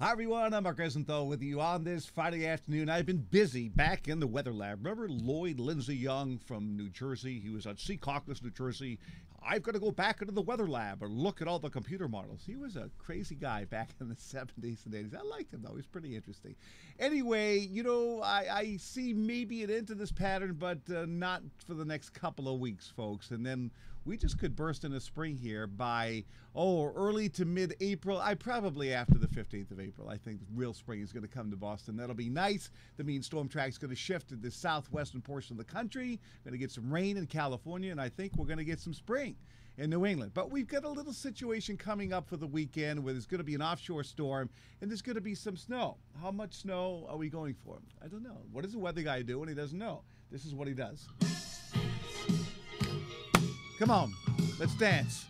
Hi everyone, I'm Mark Rosenthal with you on this Friday afternoon. I've been busy back in the weather lab. Remember Lloyd Lindsay Young from New Jersey? He was at Secaucus, New Jersey. I've got to go back into the weather lab and look at all the computer models. He was a crazy guy back in the 70s and 80s. I liked him though, he's pretty interesting. Anyway, I see maybe an end to this pattern, but not for the next couple of weeks, folks. And then we just could burst into spring here by, early to mid-April. Probably after the 15th of April. I think real spring is going to come to Boston. That'll be nice. That means storm track's going to shift to the southwestern portion of the country. Going to get some rain in California, and I think we're going to get some spring in New England. But we've got a little situation coming up for the weekend where there's going to be an offshore storm, and there's going to be some snow. How much snow are we going for? I don't know. What does the weather guy do when he doesn't know? This is what he does. Come on, let's dance.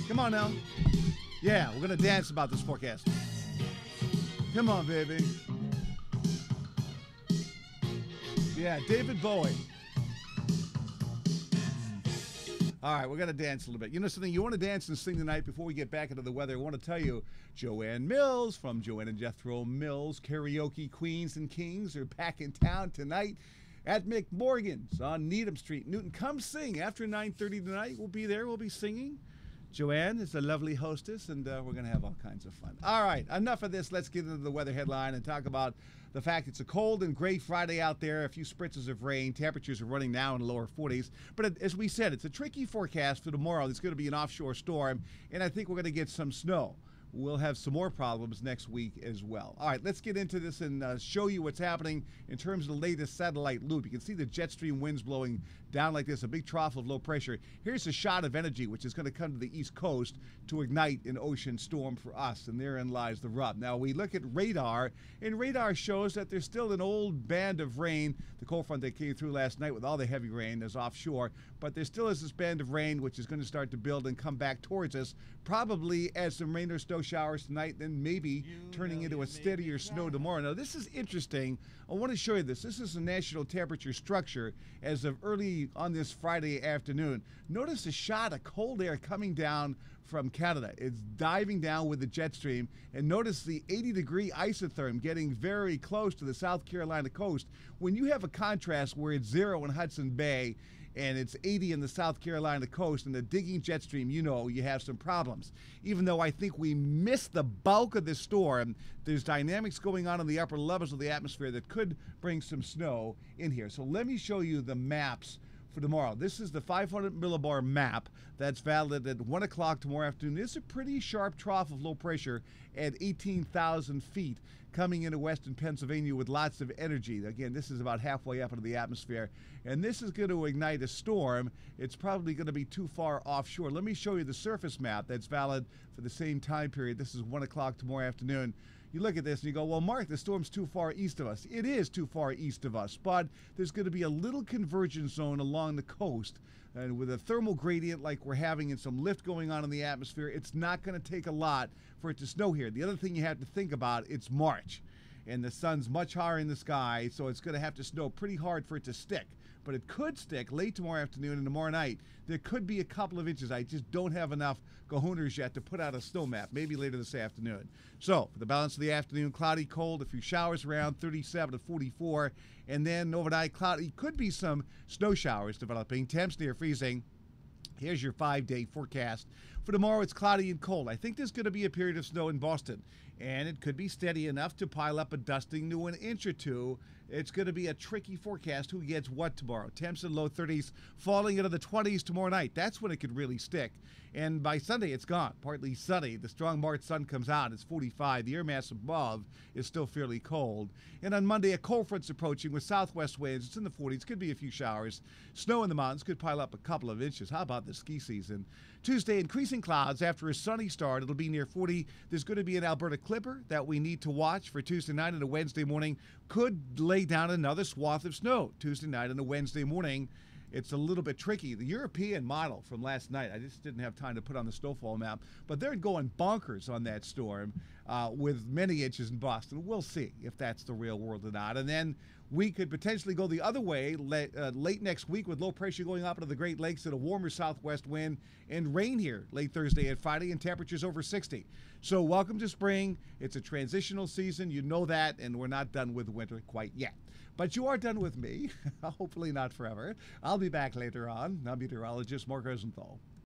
Come on now. Yeah, we're going to dance about this forecast. Come on, baby. Yeah, David Bowie. All right, we're going to dance a little bit. You know something? You want to dance and sing tonight before we get back into the weather. I want to tell you, Joanne Mills from Joanne and Jethro Mills Karaoke Queens and Kings are back in town tonight at McMorgan's on Needham Street, Newton. Come sing after 9:30 tonight. We'll be there. We'll be singing. Joanne is a lovely hostess, and we're going to have all kinds of fun. All right, enough of this. Let's get into the weather headline and talk about the fact it's a cold and gray Friday out there. A few spritzes of rain. Temperatures are running now in the lower 40s. But as we said, it's a tricky forecast for tomorrow. There's going to be an offshore storm, and I think we're going to get some snow. We'll have some more problems next week as well. All right, let's get into this and show you what's happening in terms of the latest satellite loop. You can see the jet stream winds blowing down like this, a big trough of low pressure. Here's a shot of energy, which is going to come to the east coast to ignite an ocean storm for us, and therein lies the rub. Now, we look at radar, and radar shows that there's still an old band of rain. The cold front that came through last night with all the heavy rain is offshore, but there still is this band of rain, which is going to start to build and come back towards us, probably as some rain or snow showers tonight, then maybe turning into a steadier snow tomorrow. Now, this is interesting. I want to show you this. This is a national temperature structure as of early on this Friday afternoon. Notice a shot of cold air coming down from Canada. It's diving down with the jet stream, and notice the 80-degree isotherm getting very close to the South Carolina coast. When you have a contrast where it's 0 in Hudson Bay and it's 80 in the South Carolina coast and the digging jet stream, you have some problems. Even though I think we missed the bulk of this storm, there's dynamics going on in the upper levels of the atmosphere that could bring some snow in here. So let me show you the maps for tomorrow. This is the 500 millibar map that's valid at 1 o'clock tomorrow afternoon. This is a pretty sharp trough of low pressure at 18,000 feet coming into western Pennsylvania with lots of energy. Again, this is about halfway up into the atmosphere, and this is going to ignite a storm. It's probably going to be too far offshore. Let me show you the surface map that's valid for the same time period. This is 1 o'clock tomorrow afternoon. You look at this and you go, well, Mark, the storm's too far east of us. It is too far east of us, but there's going to be a little convergence zone along the coast. And with a thermal gradient like we're having and some lift going on in the atmosphere, it's not going to take a lot for it to snow here. The other thing you have to think about, it's March, and the sun's much higher in the sky, so it's going to have to snow pretty hard for it to stick. But it could stick late tomorrow afternoon and tomorrow night. There could be a couple of inches. I just don't have enough kahunas yet to put out a snow map, maybe later this afternoon. So for the balance of the afternoon, cloudy, cold, a few showers around 37 to 44, and then overnight cloudy. Could be some snow showers developing, temps near freezing. Here's your 5-day forecast. For tomorrow, it's cloudy and cold. I think there's going to be a period of snow in Boston, and it could be steady enough to pile up a dusting to an inch or two. It's going to be a tricky forecast. Who gets what tomorrow? Temps in low 30s, falling into the 20s tomorrow night. That's when it could really stick. And by Sunday, it's gone. Partly sunny. The strong March sun comes out. It's 45. The air mass above is still fairly cold. And on Monday, a cold front's approaching with southwest winds. It's in the 40s. Could be a few showers. Snow in the mountains could pile up a couple of inches. How about the ski season? Tuesday, increasing clouds after a sunny start. It'll be near 40. There's going to be an Alberta clipper that we need to watch for Tuesday night and a Wednesday morning. Could lay down another swath of snow Tuesday night and a Wednesday morning. It's a little bit tricky. The European model from last night, I just didn't have time to put on the snowfall map, but they're going bonkers on that storm. with many inches in Boston. We'll see if that's the real world or not. And then we could potentially go the other way late next week with low pressure going up into the Great Lakes and a warmer southwest wind and rain here late Thursday and Friday and temperatures over 60. So welcome to spring. It's a transitional season. You know that, and we're not done with winter quite yet. But you are done with me. Hopefully not forever. I'll be back later on. I'm meteorologist Mark Rosenthal.